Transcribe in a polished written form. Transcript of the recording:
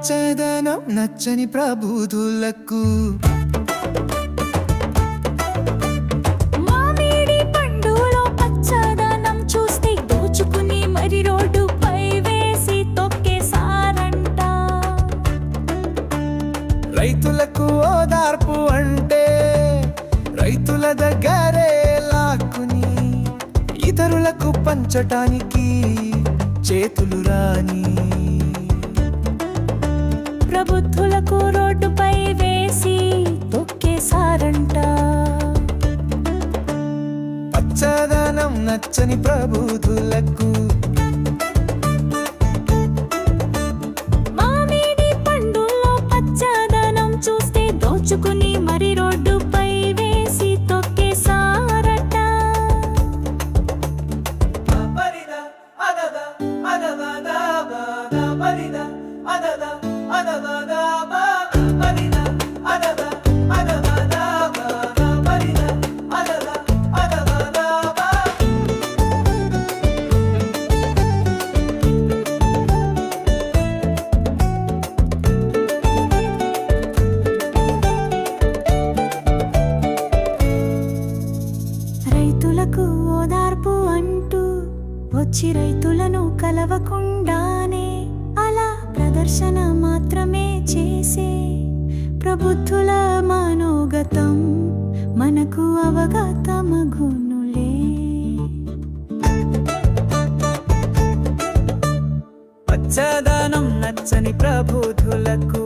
పచ్చదనం నచ్చని ప్రబుద్ధులకు మామిడి పండులో పచ్చదనం చూస్తే దోచుకుని మరి రోడ్డుపై వేసి తొక్కేసారంట. రైతులకు ఓదార్పు అంటే రైతుల దగ్గరే లాక్కుని ఇతరులకు పంచటానికి చేతులు రాని ప్రబుద్ధులకు రోడ్డుపై వేసి తొక్కేసారంట. పచ్చదనం నచ్చని ప్రబుద్ధులకు మామిడి పండులో పచ్చదనం చూస్తే దోచుకుని మరి రోడ్డుపై వేసి తొక్కేసారట. రైతులకు ఓదార్పు అంటూ వచ్చి రైతులను కలవకుండానే అలా ప్రదర్శన మాత్రమే చేసే ప్రబుద్ధుల మనోగతం మనకు అవగతమగునులే. పచ్చదనం నచ్చని ప్రబుద్ధులకు